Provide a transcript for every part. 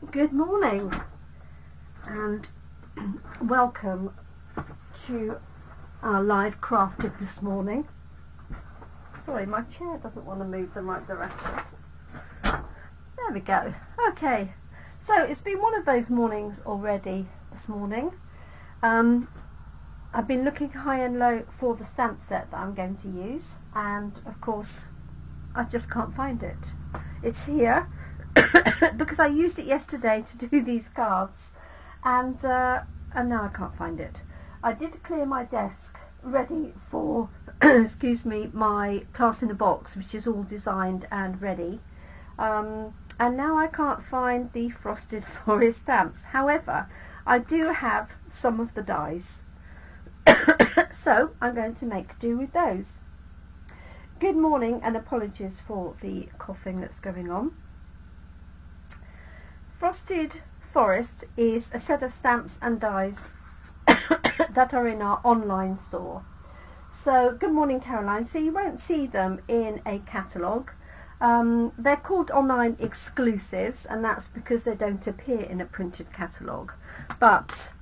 Good morning and welcome to our live crafting this morning. Sorry, my chair doesn't want to move the right direction. There we go. Okay, so it's been one of those mornings already this morning. I've been looking high and low for the stamp set that I'm going to use, and of course I just can't find it. It's here because I used it yesterday to do these cards, and now I can't find it. I did clear my desk ready for excuse me, my class in a box, which is all designed and ready, and now I can't find the frosted forest stamps. However, I do have some of the dies, so I'm going to make do with those. Good morning and apologies for the coughing that's going on. Frosted Forest is a set of stamps and dies that are in our online store. So good morning, Caroline. So you won't see them in a catalogue. They're called online exclusives, and that's because they don't appear in a printed catalogue, but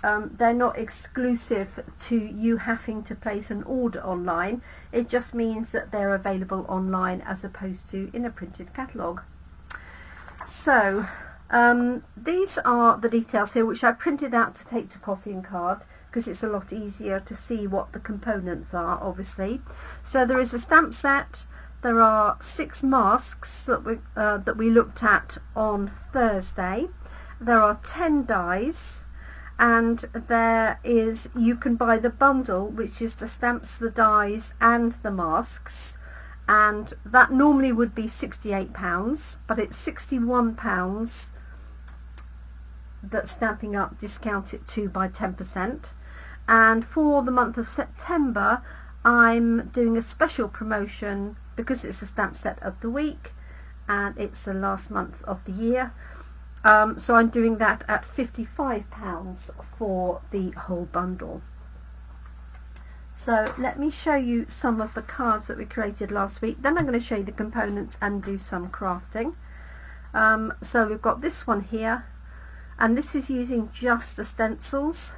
they're not exclusive to you having to place an order online. It just means that they're available online as opposed to in a printed catalogue. So these are the details here, which I printed out to take to coffee and card because it's a lot easier to see what the components are, obviously. So there is a stamp set. There are 6 masks that we looked at on Thursday. There are 10 dies, and there is, you can buy the bundle, which is the stamps, the dies and the masks, and that normally would be £68, but it's £61 that Stampin' Up discount it to by 10%. And for the month of September I'm doing a special promotion because it's a stamp set of the week and it's the last month of the year. So I'm doing that at £55 for the whole bundle. So let me show you some of the cards that we created last week. Then I'm going to show you the components and do some crafting. So we've got this one here, and this is using just the stencils.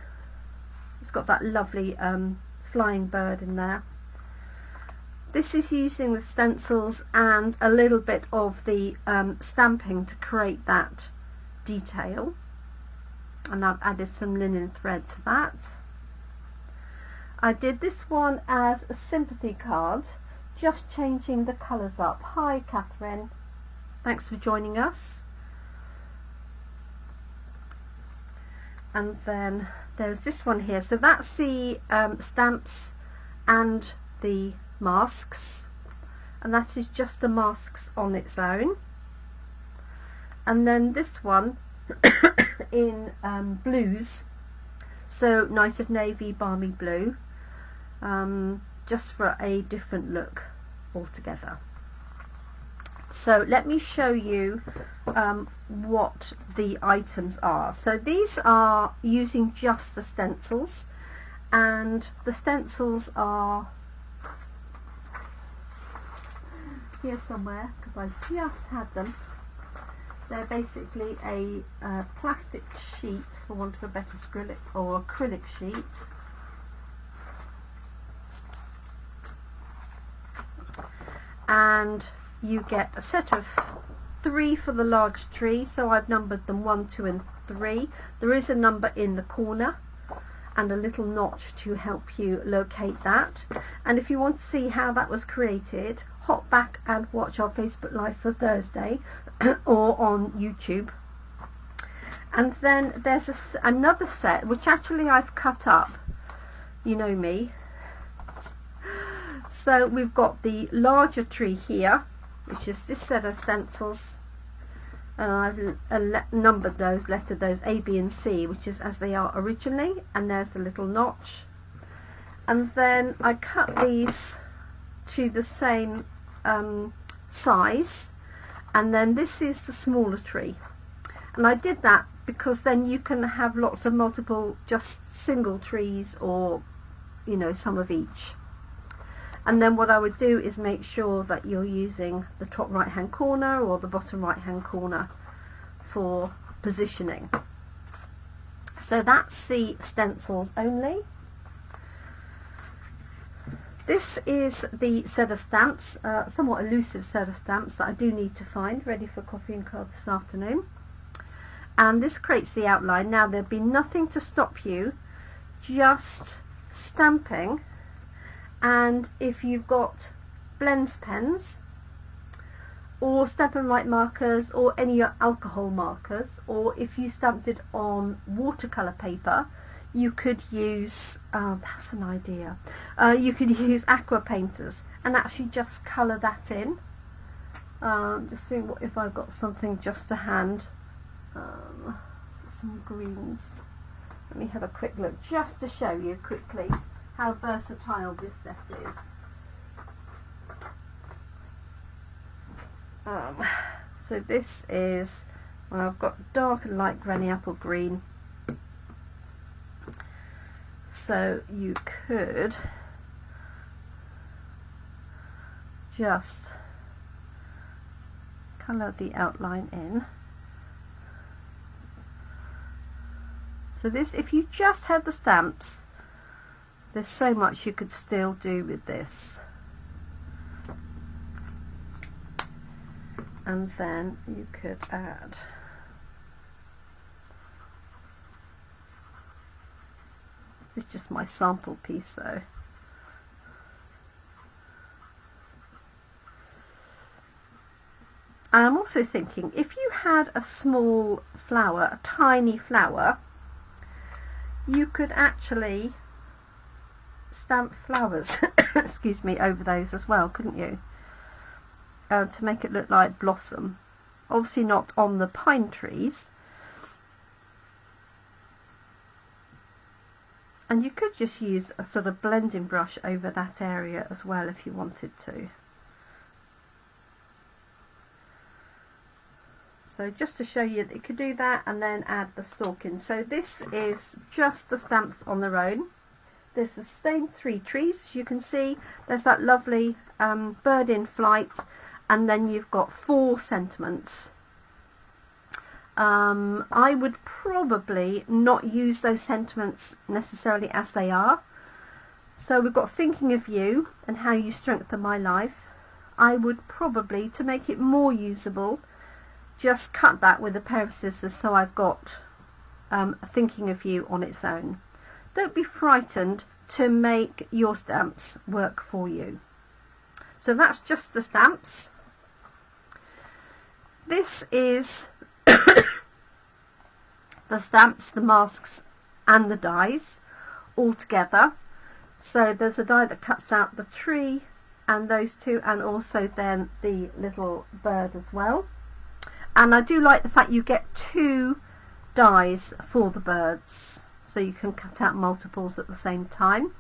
It's got that lovely flying bird in there. This is using the stencils and a little bit of the stamping to create that detail, and I've added some linen thread to that. I did this one as a sympathy card, just changing the colours up. Hi Catherine, thanks for joining us. And then there's this one here, so that's the stamps and the masks, and that is just the masks on its own. And then this one in blues, so Night of Navy, Balmy Blue, just for a different look altogether. So let me show you what the items are. So these are using just the stencils, and the stencils are here somewhere because I just had them. They're basically a plastic sheet, for want of a better acrylic sheet. And you get a set of 3 for the large tree, so I've numbered them 1, 2 and 3. There is a number in the corner and a little notch to help you locate that. And if you want to see how that was created, hop back and watch our Facebook Live for Thursday or on YouTube. And then there's another set which actually I've cut up, you know me. So we've got the larger tree here, which is this set of stencils, and I've numbered those, lettered those A, B and C, which is as they are originally, and there's the little notch. And then I cut these to the same size, and then this is the smaller tree, and I did that because then you can have lots of multiple just single trees, or you know, some of each. And then what I would do is make sure that you're using the top right hand corner or the bottom right hand corner for positioning. So that's the stencils only. This is the set of stamps, somewhat elusive set of stamps that I do need to find, ready for coffee and card this afternoon. And this creates the outline. Now there'll be nothing to stop you just stamping, and if you've got blends pens or Stampin' Write markers or any alcohol markers, or if you stamped it on watercolour paper, you could use, that's an idea, you could use aqua painters and actually just colour that in. Just seeing what if I've got something just to hand, some greens. Let me have a quick look just to show you quickly how versatile this set is. So this is, well, I've got dark and light granny apple green. So you could just colour the outline in. So this, if you just had the stamps, there's so much you could still do with this. And then you could add this is just my sample piece though. And I'm also thinking, if you had a small flower, a tiny flower, you could actually stamp flowers excuse me, over those as well, couldn't you? To make it look like blossom. Obviously not on the pine trees. And you could just use a sort of blending brush over that area as well if you wanted to. So just to show you that you could do that and then add the stalking. So this is just the stamps on their own. There's the same 3 trees, as you can see. There's that lovely bird in flight, and then you've got 4 sentiments. I would probably not use those sentiments necessarily as they are. So we've got thinking of you and how you strengthen my life. I would probably, to make it more usable, just cut that with a pair of scissors, so I've got thinking of you on its own. Don't be frightened to make your stamps work for you. So that's just the stamps. This is the stamps, the masks and the dies all together. So there's a die that cuts out the tree and those 2, and also then the little bird as well. And I do like the fact you get 2 dies for the birds, so you can cut out multiples at the same time.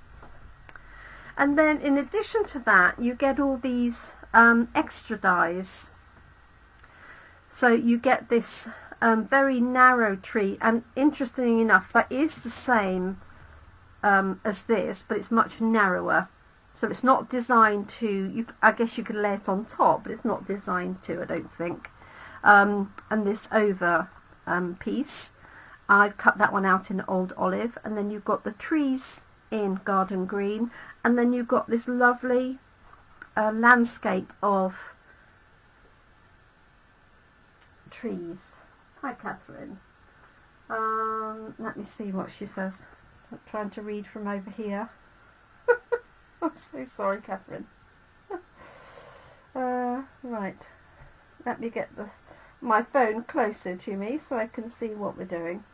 And then in addition to that, you get all these extra dies. So you get this very narrow tree, and interestingly enough, that is the same as this, but it's much narrower. So it's not designed to, I guess you could lay it on top, but it's not designed to, I don't think. And this over piece, I've cut that one out in old olive, and then you've got the trees in garden green, and then you've got this lovely landscape of trees. Hi Catherine. Let me see what she says. I'm trying to read from over here. I'm so sorry, Catherine. Right, let me get my phone closer to me so I can see what we're doing.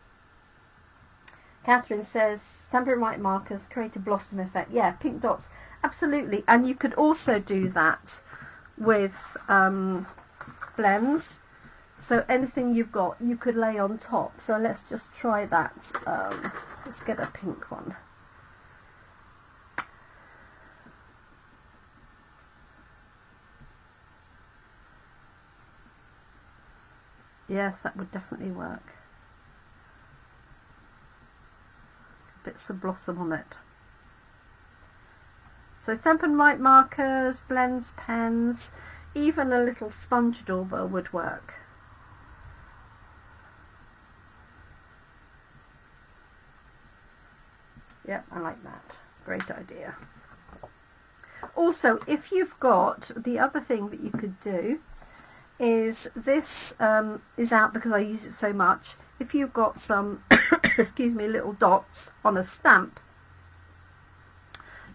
Catherine says Stampin' Write markers create a blossom effect. Yeah, pink dots, absolutely. And you could also do that with blends. So anything you've got, you could lay on top. So let's just try that. Let's get a pink one. Yes, that would definitely work. Bits of blossom on it. So Stampin' Write markers, blends, pens, even a little sponge dauber would work. like that. Great idea. Also, if you've got, the other thing that you could do is, this is out because I use it so much. If you've got some, excuse me, little dots on a stamp,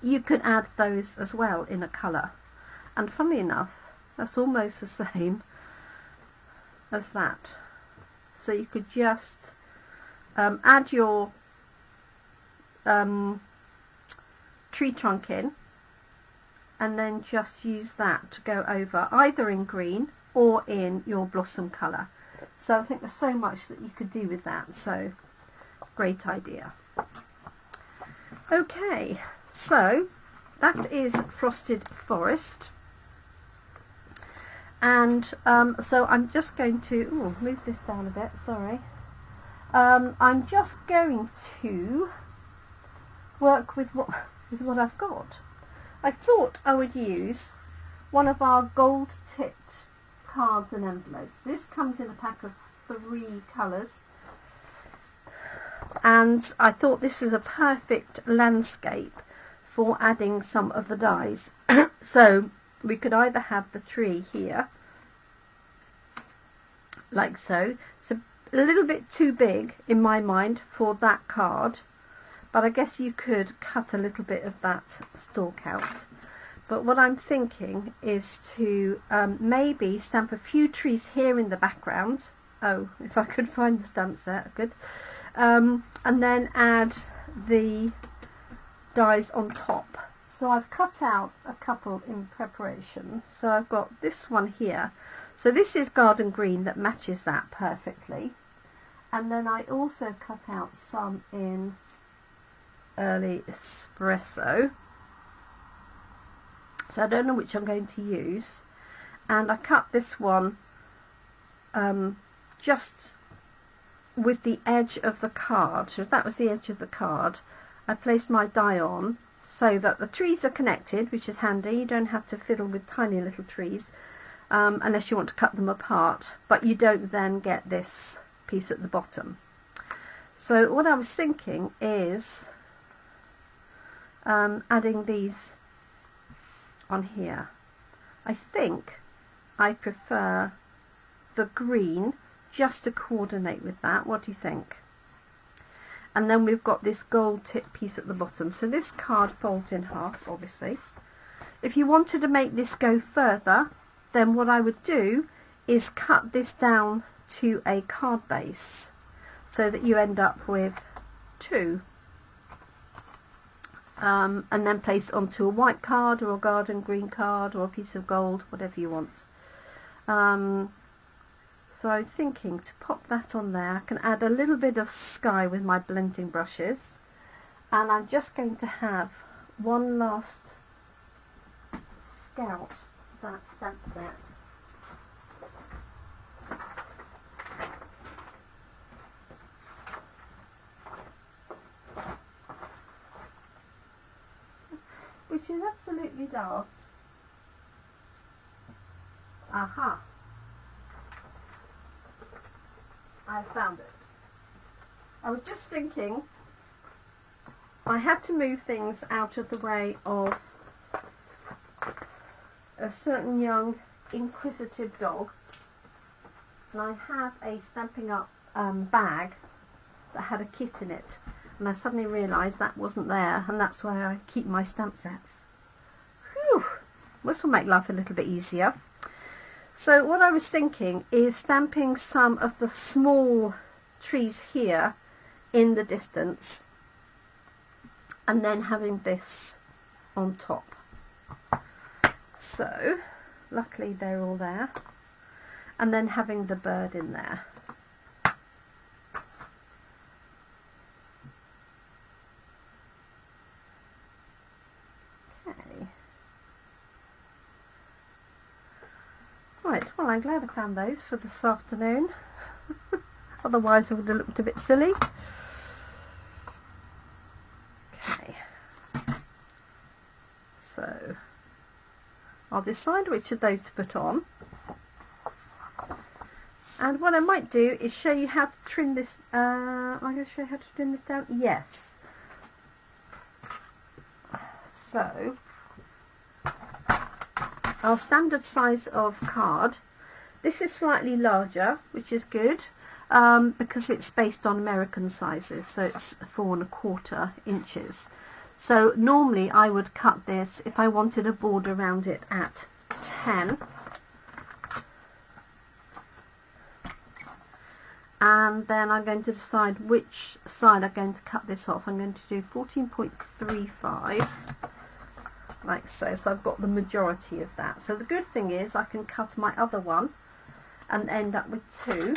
you could add those as well in a colour. And funnily enough, that's almost the same as that. So you could just add your tree trunk in, and then just use that to go over either in green or in your blossom colour. So I think there's so much that you could do with that, so great idea. Okay, so that is Frosted Forest, and so I'm just going to move this down a bit, sorry. I'm just going to work with what I've got. I thought I would use one of our gold tipped cards and envelopes. This comes in a pack of 3 colours, and I thought this is a perfect landscape for adding some of the dies. So we could either have the tree here, like so. It's a little bit too big in my mind for that card, but I guess you could cut a little bit of that stalk out. But what I'm thinking is to maybe stamp a few trees here in the background. Oh, if I could find the stamp set, good. And then add the dies on top. So I've cut out a couple in preparation. So I've got this one here. So this is garden green that matches that perfectly. And then I also cut out some in early espresso. So I don't know which I'm going to use. And I cut this one just with the edge of the card. So if that was the edge of the card, I placed my die on so that the trees are connected, which is handy. You don't have to fiddle with tiny little trees unless you want to cut them apart, but you don't then get this piece at the bottom. So what I was thinking is adding these on here. I think I prefer the green just to coordinate with that. What do you think? And then we've got this gold tip piece at the bottom. So this card folds in half, obviously. If you wanted to make this go further, then what I would do is cut this down to a card base so that you end up with 2. And then place onto a white card or a garden green card or a piece of gold, whatever you want. So I'm thinking to pop that on there. I can add a little bit of sky with my blending brushes, and I'm just going to have one last scout of that stamp set. Which is absolutely daft. Aha! I found it. I was just thinking I had to move things out of the way of a certain young inquisitive dog, and I have a Stampin' Up bag that had a kit in it, and I suddenly realised that wasn't there, and that's where I keep my stamp sets. Whew! This will make life a little bit easier. So what I was thinking is stamping some of the small trees here in the distance, and then having this on top. So luckily they're all there, and then having the bird in there. Right, well, I'm glad I found those for this afternoon. Otherwise I would have looked a bit silly. Okay. So I'll decide which of those to put on. And what I might do is show you how to trim this. I'm going to show you how to trim this down. Yes. so our standard size of card, this is slightly larger, which is good, because it's based on American sizes, so it's 4¼ inches. So normally I would cut this, if I wanted a border around it, at 10. And then I'm going to decide which side I'm going to cut this off. I'm going to do 14.35, like so. So I've got the majority of that. So the good thing is I can cut my other one and end up with 2.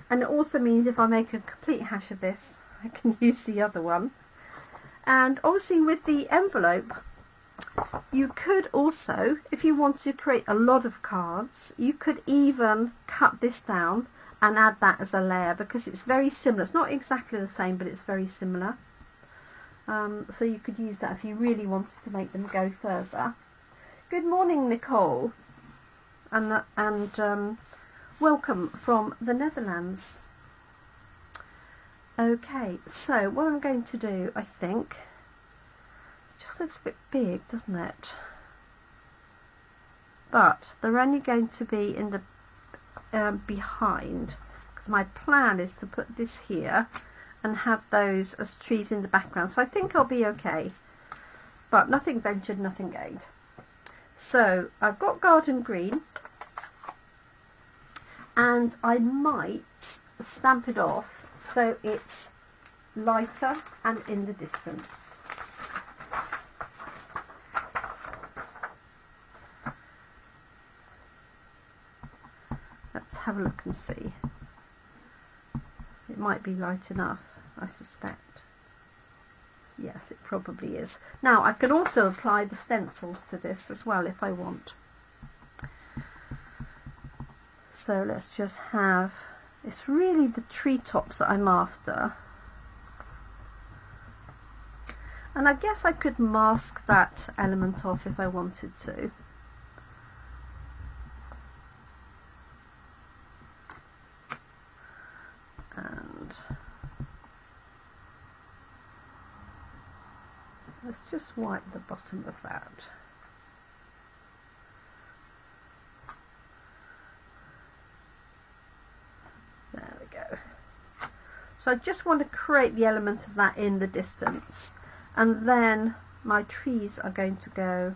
And it also means if I make a complete hash of this, I can use the other one. And obviously with the envelope, you could also, if you want to create a lot of cards, you could even cut this down and add that as a layer, because it's very similar. It's not exactly the same, but it's very similar. So you could use that if you really wanted to make them go further. Good morning, Nicole, and welcome from the Netherlands. Okay, so what I'm going to do, I think, it just looks a bit big, doesn't it? But they're only going to be in the behind, because my plan is to put this here and have those as trees in the background, so I think I'll be okay, but nothing ventured, nothing gained. So I've got garden green, and I might stamp it off so it's lighter and in the distance. Let's have a look and see. It might be light enough, I suspect. Yes, it probably is. Now I can also apply the stencils to this as well if I want. So let's just have, it's really the treetops that I'm after. And I guess I could mask that element off if I wanted to. And let's just wipe the bottom of that. There we go. So I just want to create the element of that in the distance, and then my trees are going to go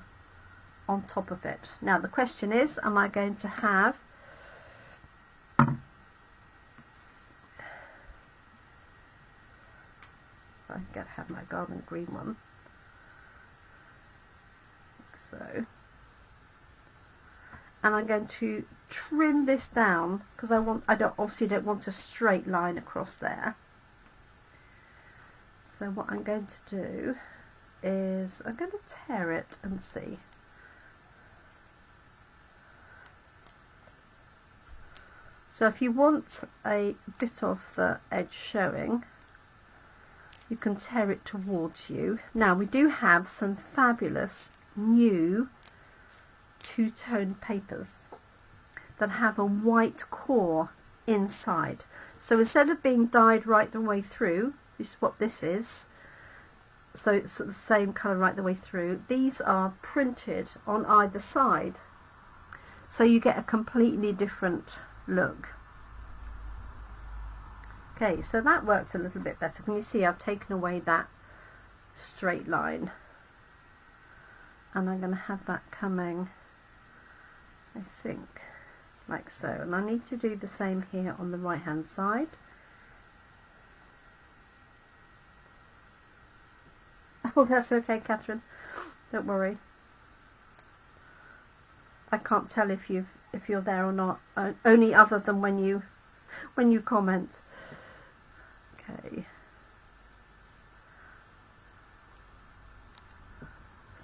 on top of it. Now the question is, am I going to have I'm going to have my garden green one, like so, and I'm going to trim this down because obviously don't want a straight line across there. So what I'm going to do is I'm going to tear it and see. So if you want a bit of the edge showing, you can tear it towards you. Now we do have some fabulous new two-tone papers that have a white core inside. So instead of being dyed right the way through, this is what this is, so it's the same colour right the way through, these are printed on either side, so you get a completely different look. Okay, so that works a little bit better. Can you see I've taken away that straight line, and I'm going to have that coming, I think, like so. And I need to do the same here on the right hand side. Oh, that's okay, Catherine, don't worry. I can't tell if you're there or not, only other than when you comment. Okay.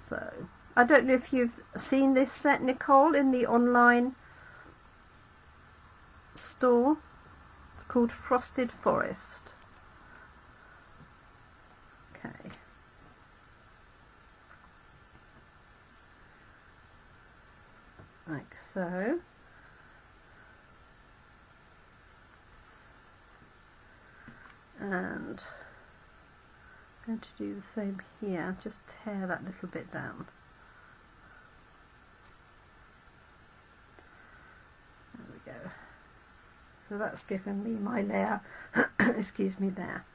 So I don't know if you've seen this set, Nicole, in the online store. It's called Frosted Forest. Okay. Like so. And I'm going to do the same here, just tear that little bit down. There we go. So that's given me my layer, excuse me, there.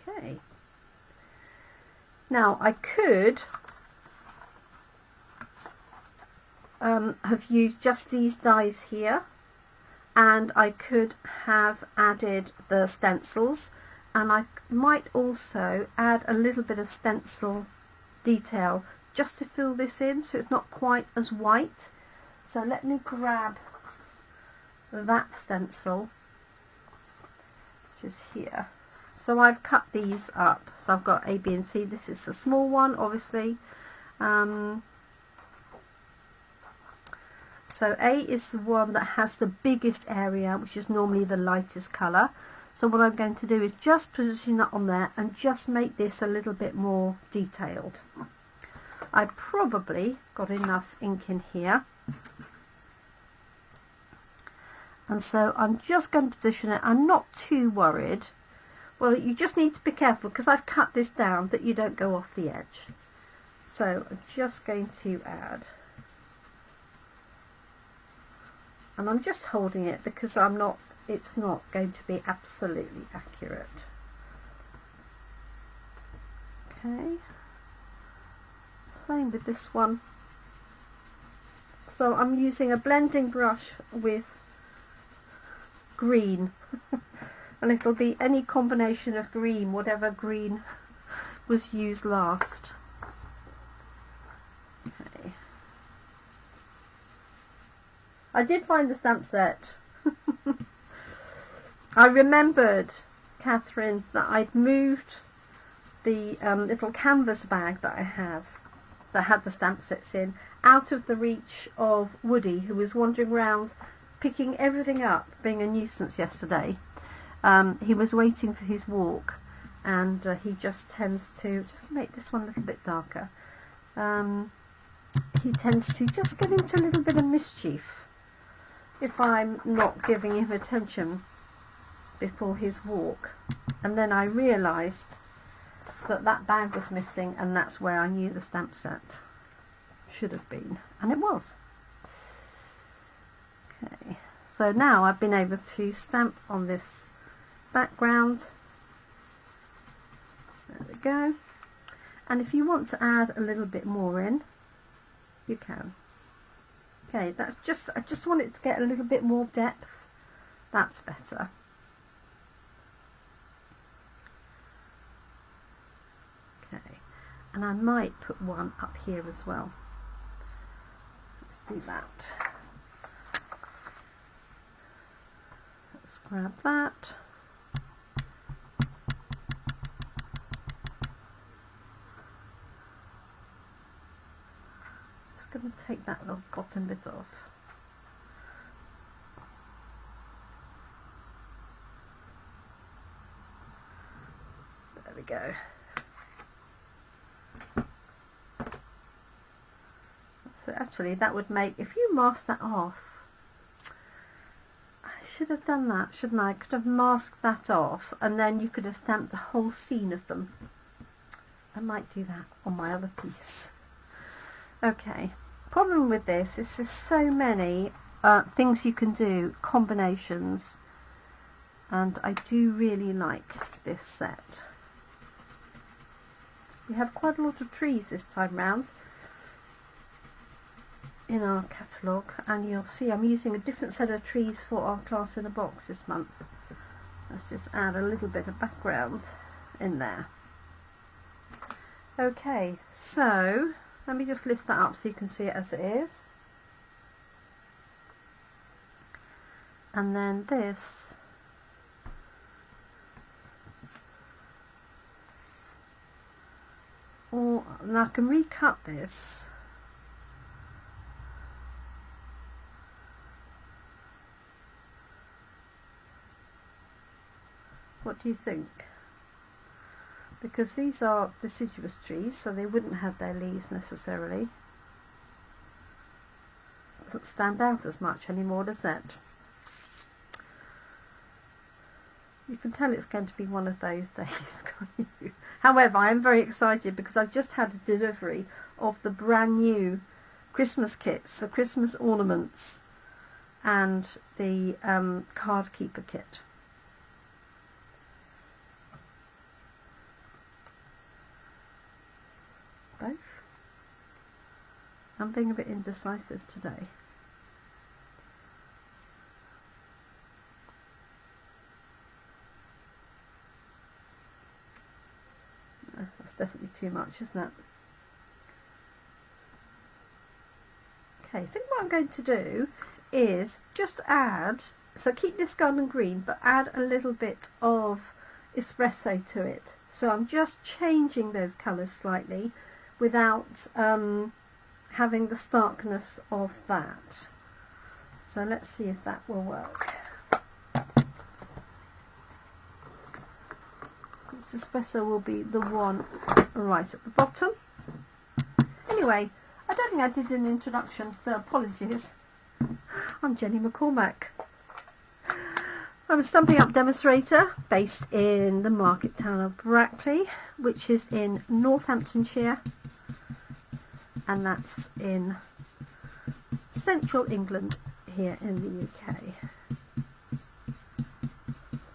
Okay. Now I could have used just these dies here, and I could have added the stencils, and I might also add a little bit of stencil detail just to fill this in so it's not quite as white. So let me grab that stencil, which is here. So I've cut these up. So I've got A, B and C. This is the small one, obviously. So A is the one that has the biggest area, which is normally the lightest colour. So what I'm going to do is just position that on there and just make this a little bit more detailed. I've probably got enough ink in here. And so I'm just going to position it. I'm not too worried. Well, you just need to be careful because I've cut this down that you don't go off the edge. So I'm just going to add. And I'm just holding it because it's not going to be absolutely accurate. Okay. Same with this one. So I'm using a blending brush with green. And it'll be any combination of green, whatever green was used last. Okay. I did find the stamp set. I remembered, Catherine, that I'd moved the little canvas bag that I have, that had the stamp sets in, out of the reach of Woody, who was wandering around picking everything up, being a nuisance yesterday. He was waiting for his walk, and he just tends to, just make this one a little bit darker, he tends to just get into a little bit of mischief if I'm not giving him attention before his walk. And then I realised that that bag was missing, and that's where I knew the stamp set should have been, and it was. Okay, so now I've been able to stamp on this background. There we go. And if you want to add a little bit more in, you can. Okay, that's just, I just want it to get a little bit more depth. That's better. Okay, and I might put one up here as well. Let's do that. Let's grab that. Just going to take that little bottom bit off. There we go. So actually that would make, if you mask that off, I should have done that, shouldn't I? I could have masked that off and then you could have stamped the whole scene of them. I might do that on my other piece. Okay, problem with this is there's so many things you can do, combinations, and I do really like this set. We have quite a lot of trees this time round in our catalogue, and you'll see I'm using a different set of trees for our class in a box this month. Let's just add a little bit of background in there. Okay, so let me just lift that up so you can see it as it is. And then this, or now I can recut this. What do you think? Because these are deciduous trees, so they wouldn't have their leaves necessarily. Doesn't stand out as much anymore, does it? You can tell it's going to be one of those days, can't you? However, I am very excited because I've just had a delivery of the brand new Christmas kits, the Christmas ornaments and the card keeper kit. Both. I'm being a bit indecisive today. No, that's definitely too much, isn't it? Okay, I think what I'm going to do is just add, so keep this golden green, but add a little bit of espresso to it. So I'm just changing those colours slightly without having the starkness of that. So let's see if that will work. This espresso will be the one right at the bottom. Anyway, I don't think I did an introduction, so apologies. I'm Jenny McCormac. I'm a Stampin' Up demonstrator based in the market town of Brackley, which is in Northamptonshire, and that's in central England here in the UK.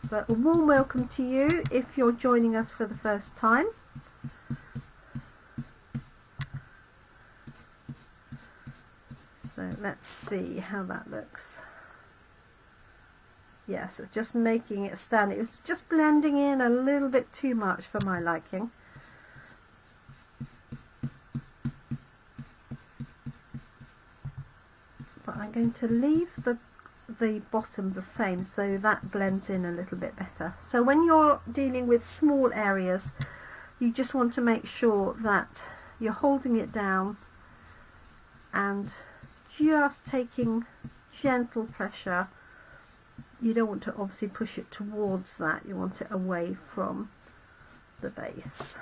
So a warm welcome to you if you're joining us for the first time. So let's see how that looks. Yes, it's just making it stand. It was just blending in a little bit too much for my liking. But I'm going to leave the bottom the same so that blends in a little bit better. So when you're dealing with small areas, you just want to make sure that you're holding it down and just taking gentle pressure. You don't want to obviously push it towards that, you want it away from the base.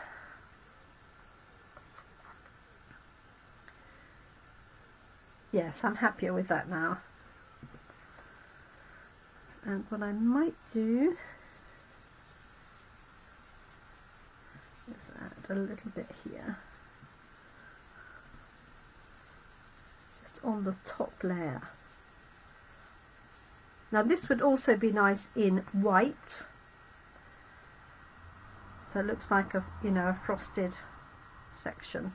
Yes, I'm happier with that now. And what I might do is add a little bit here, just on the top layer. Now this would also be nice in white, so it looks like a, you know, a frosted section.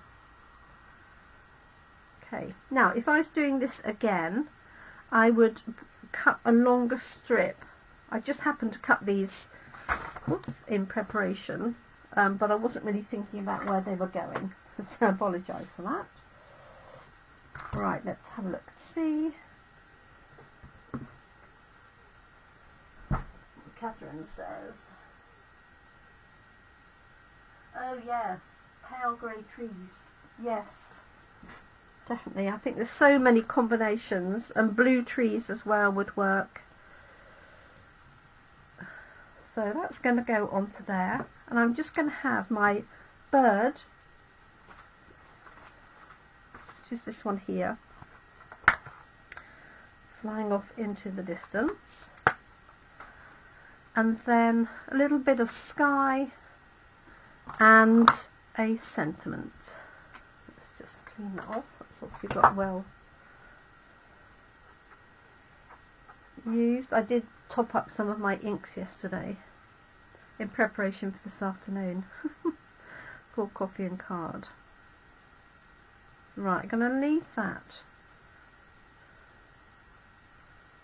Okay, now if I was doing this again, I would cut a longer strip. I just happened to cut these, whoops, in preparation, but I wasn't really thinking about where they were going, so I apologise for that. Right, let's have a look and see. Catherine says, oh yes, pale grey trees. Yes, definitely. I think there's so many combinations, and blue trees as well would work. So that's going to go onto there, and I'm just going to have my bird, which is this one here, flying off into the distance. And then a little bit of sky and a sentiment. Let's just clean that off. That's obviously got well used. I did top up some of my inks yesterday in preparation for this afternoon for coffee and card. Right, I'm going to leave that.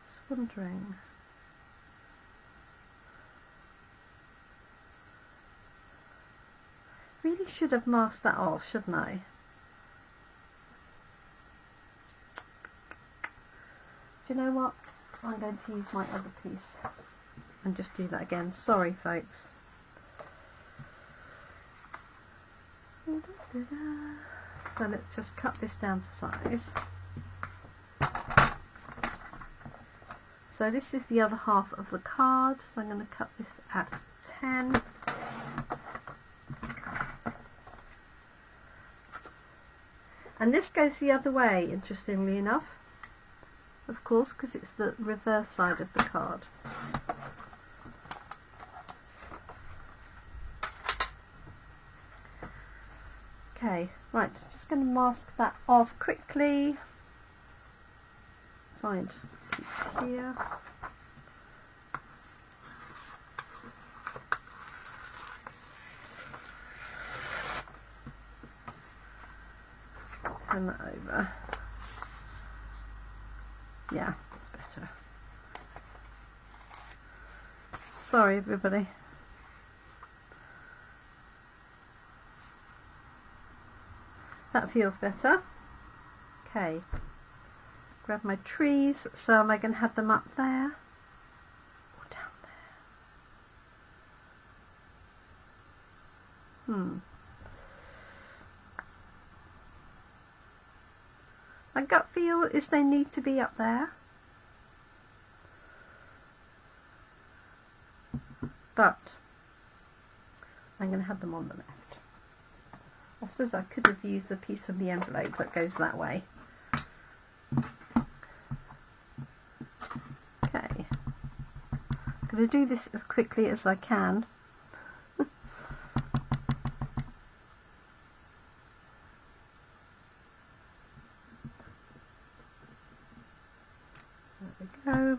Just wondering. Really should have masked that off, shouldn't I? Do you know what? I'm going to use my other piece and just do that again. Sorry, folks. So let's just cut this down to size. So this is the other half of the card, so I'm going to cut this at 10. And this goes the other way, interestingly enough, of course, because it's the reverse side of the card. Okay, right, I'm just going to mask that off quickly. Find a piece here. Turn that over. Yeah, it's better. Sorry everybody. That feels better. Okay. Grab my trees. So am I going to have them up there or down there? My gut feel is they need to be up there. But I'm going to have them on the left. I suppose I could have used a piece of the envelope that goes that way. Okay. I'm going to do this as quickly as I can. There we go.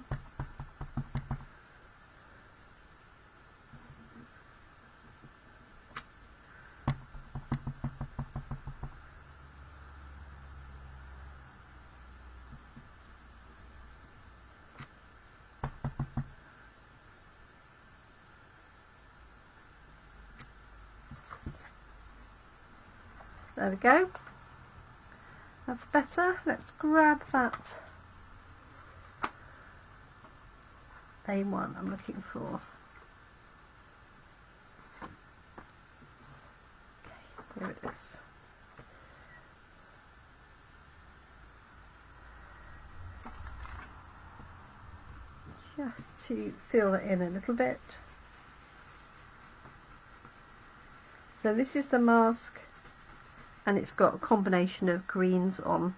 There we go. That's better. Let's grab that A1 I'm looking for. Okay, here it is. Just to fill it in a little bit. So this is the mask, and it's got a combination of greens on.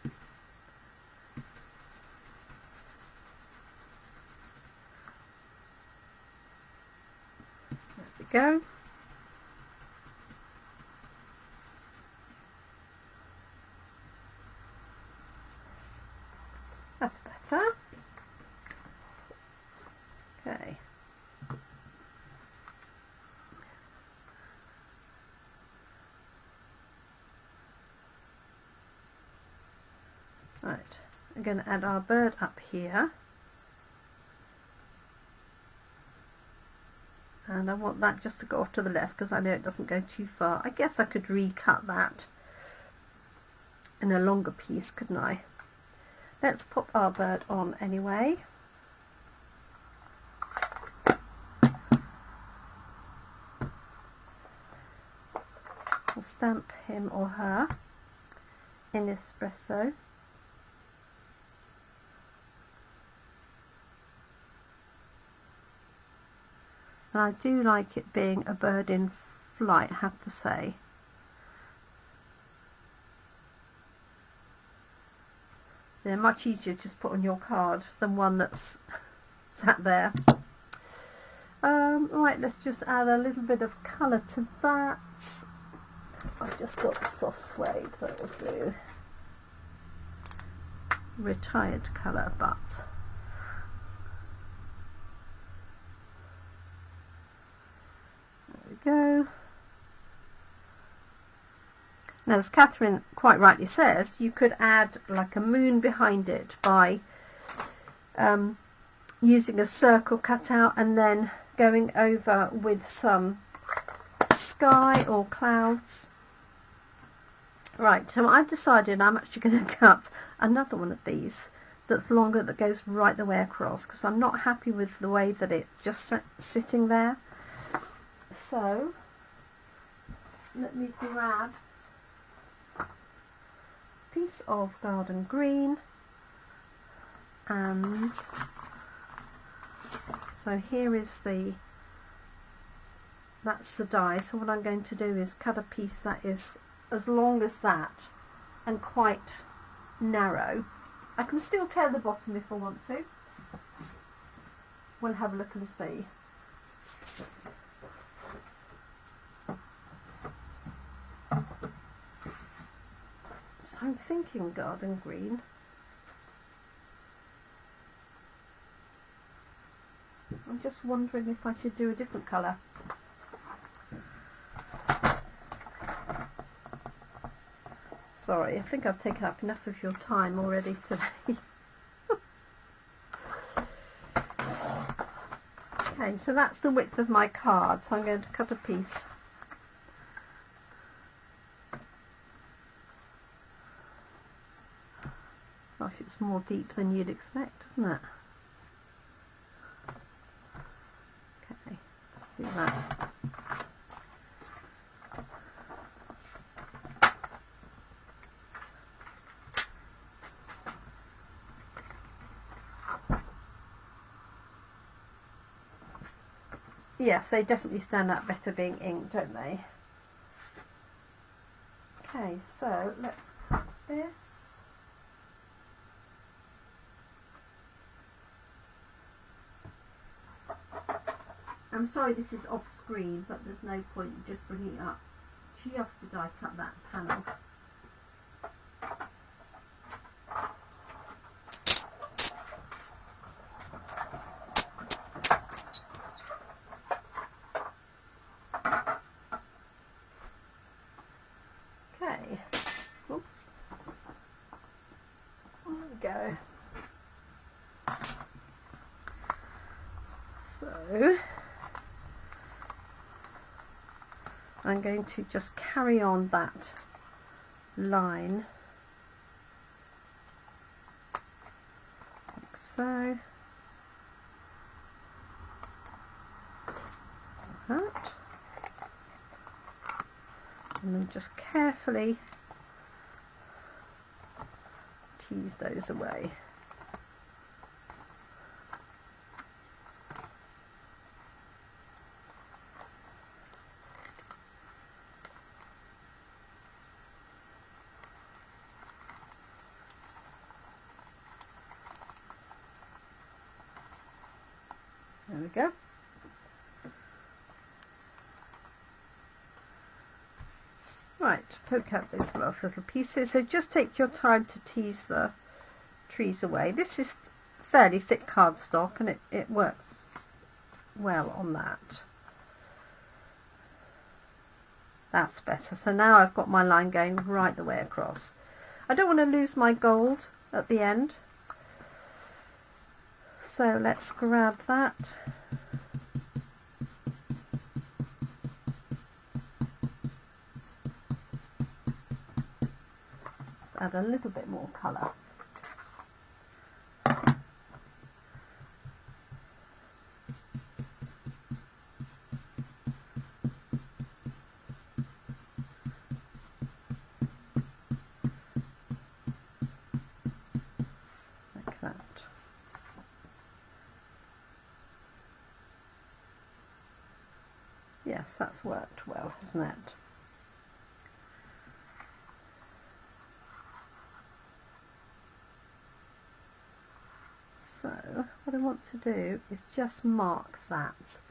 There we go. That's better. Okay. Right, I'm going to add our bird up here, and I want that just to go off to the left because I know it doesn't go too far. I guess I could recut that in a longer piece, couldn't I? Let's pop our bird on anyway. I'll stamp him or her in espresso. And I do like it being a bird in flight, I have to say. They're much easier to just put on your card than one that's sat there. Right, let's just add a little bit of colour to that. I've just got soft suede, that will do. Retired colour, but there we go. Now, as Catherine quite rightly says, you could add like a moon behind it by using a circle cut out and then going over with some sky or clouds. Right, so I've decided I'm actually going to cut another one of these that's longer, that goes right the way across, because I'm not happy with the way that it just sitting there. So let me grab a piece of garden green, and so here is that's the die. So what I'm going to do is cut a piece that is as long as that and quite narrow. I can still tear the bottom if I want to. We'll have a look and see. I'm thinking garden green. I'm just wondering if I should do a different colour. Sorry, I think I've taken up enough of your time already today. Okay, so that's the width of my card, so I'm going to cut a piece. Gosh, it's more deep than you'd expect, isn't it? Okay, let's do that. Yes, they definitely stand out better being inked, don't they? Okay, so let's cut this. I'm sorry this is off screen, but there's no point in just bringing it up just to die cut that panel. Okay, oops, there we go. So I'm going to just carry on that line like so. Like that. And then just carefully tease those away. There we go. Right, poke out those last little pieces. So just take your time to tease the trees away. This is fairly thick cardstock and it works well on that. That's better. So now I've got my line going right the way across. I don't want to lose my gold at the end. So let's grab that. Add a little bit more colour. Like that. Yes, that's worked well, hasn't it? So what I want to do is just mark that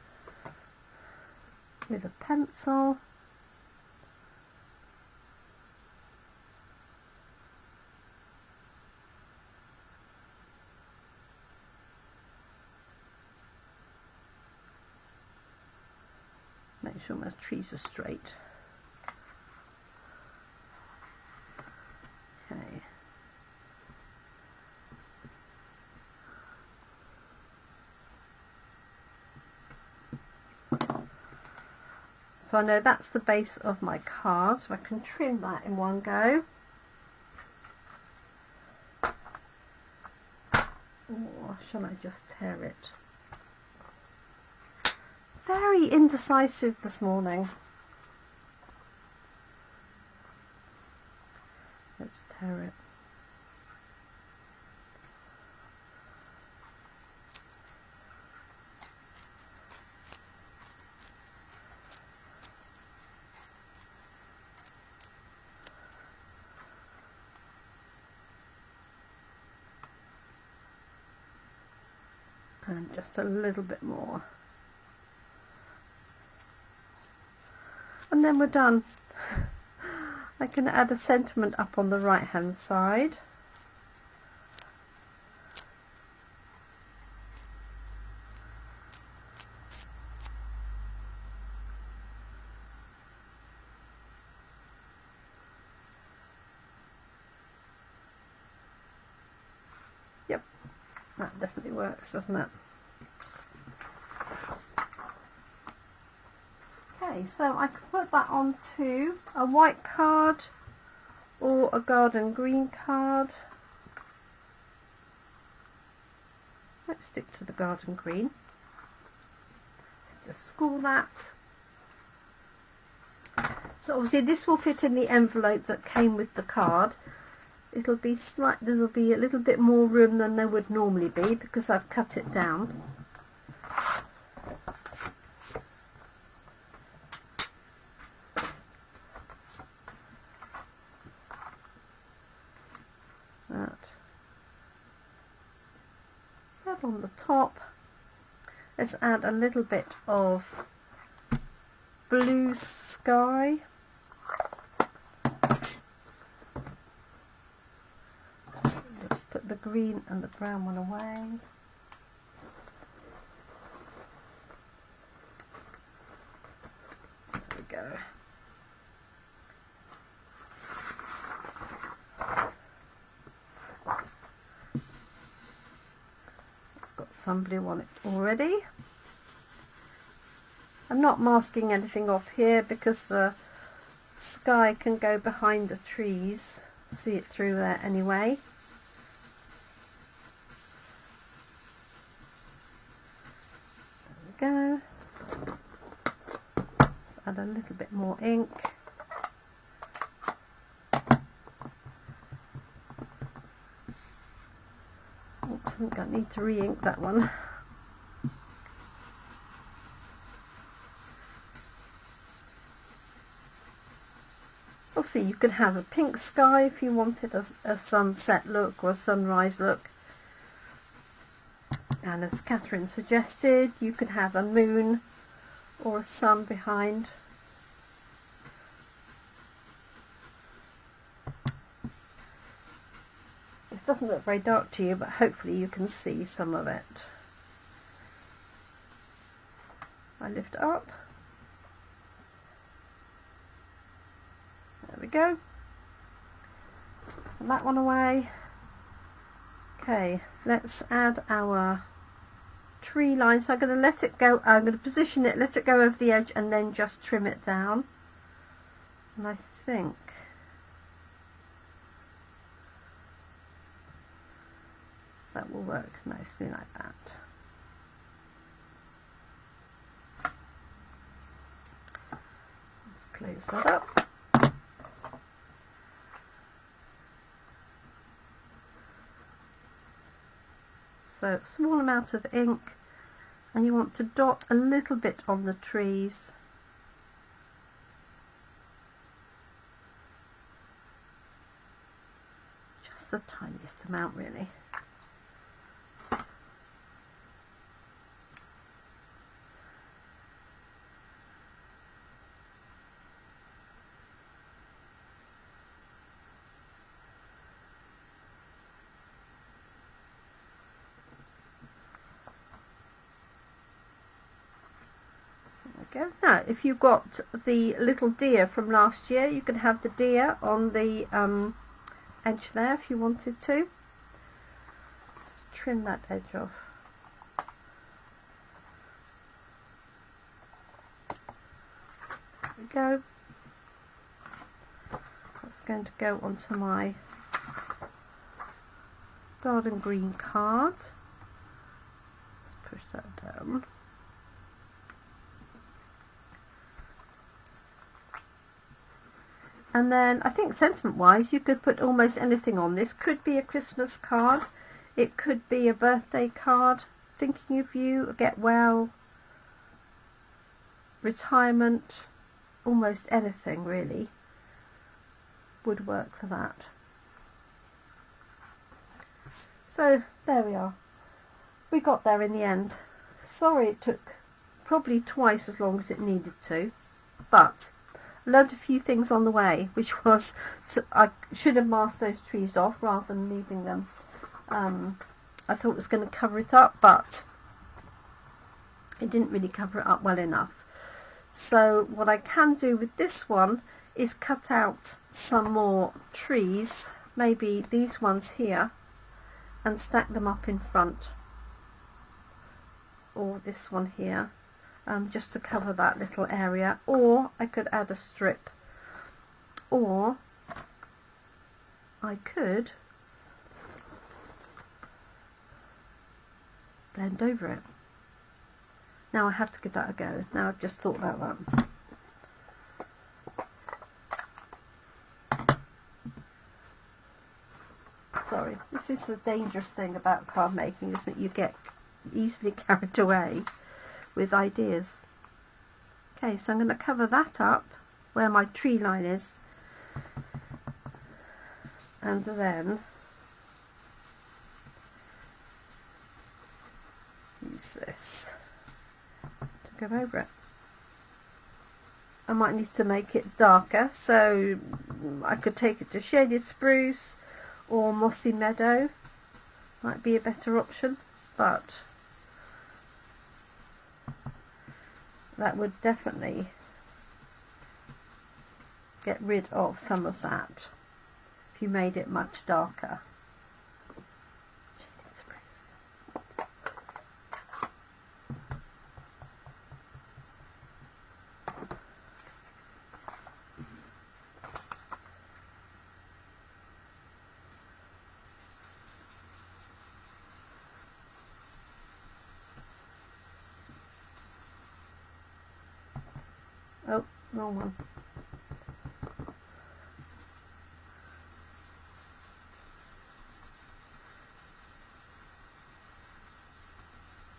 with a pencil. Make sure my trees are straight. Okay. So I know that's the base of my card, so I can trim that in one go. Or shall I just tear it? Very indecisive this morning. Let's tear it. And just a little bit more. And then we're done. I can add a sentiment up on the right hand side. Yep, that definitely works, doesn't it? Okay, so I can put that onto a white card or a garden green card. Let's stick to the garden green. Just school that. So obviously this will fit in the envelope that came with the card. It'll be there'll be a little bit more room than there would normally be because I've cut it down. That on the top. Let's add a little bit of blue sky. Let's put the green and the brown one away. There we go. It's got some blue on it already. I'm not masking anything off here because the sky can go behind the trees. See it through there anyway. Go. Let's add a little bit more ink. Oops, I think I need to re-ink that one. Obviously you could have a pink sky if you wanted a sunset look or a sunrise look. And as Catherine suggested, you could have a moon or a sun behind. This doesn't look very dark to you, but hopefully you can see some of it. I lift it up. There we go. Put that one away. Okay, let's add our tree line. So I'm going to let it go, I'm going to position it, let it go over the edge and then just trim it down. And I think that will work nicely like that. Let's close that up. So small amount of ink, and you want to dot a little bit on the trees. Just the tiniest amount really. Go. Now if you've got the little deer from last year, you can have the deer on the edge there if you wanted to. Just trim that edge off. There we go. That's going to go onto my garden green card. Let's push that down. And then I think sentiment wise you could put almost anything on this. Could be a Christmas card, it could be a birthday card, thinking of you, get well, retirement, almost anything really would work for that. So there we are, we got there in the end. Sorry it took probably twice as long as it needed to, but learned a few things on the way, which was I should have masked those trees off rather than leaving them. I thought it was going to cover it up, but it didn't really cover it up well enough. So what I can do with this one is cut out some more trees, maybe these ones here, and stack them up in front, or this one here, just to cover that little area. Or I could add a strip, or I could blend over it. Now I have to give that a go. Now I've just thought about that. Sorry, this is the dangerous thing about card making, isn't it? You get easily carried away with ideas. Okay, so I'm going to cover that up where my tree line is, and then use this to go over it. I might need to make it darker, so I could take it to shaded spruce or mossy meadow, might be a better option, but that would definitely get rid of some of that if you made it much darker. Shaded spruce. Oh, wrong one.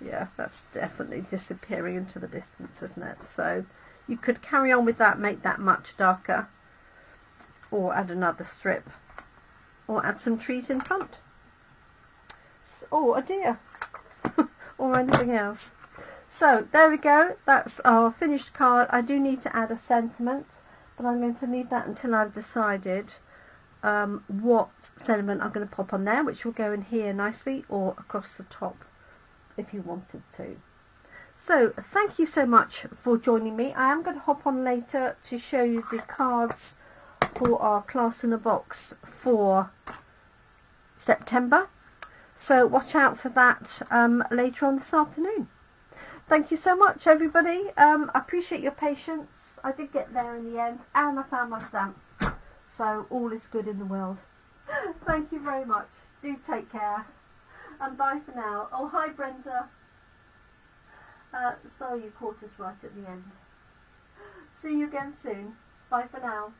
Yeah, that's definitely disappearing into the distance, isn't it? So you could carry on with that, make that much darker, or add another strip, or add some trees in front, or a deer, or anything else. So there we go, that's our finished card. I do need to add a sentiment, but I'm going to leave that until I've decided what sentiment I'm going to pop on there, which will go in here nicely or across the top if you wanted to. So thank you so much for joining me. I am going to hop on later to show you the cards for our class in a box for September. So watch out for that later on this afternoon. Thank you so much, everybody. I appreciate your patience. I did get there in the end, and I found my stamps. So all is good in the world. Thank you very much. Do take care. And bye for now. Oh, hi, Brenda. Sorry you caught us right at the end. See you again soon. Bye for now.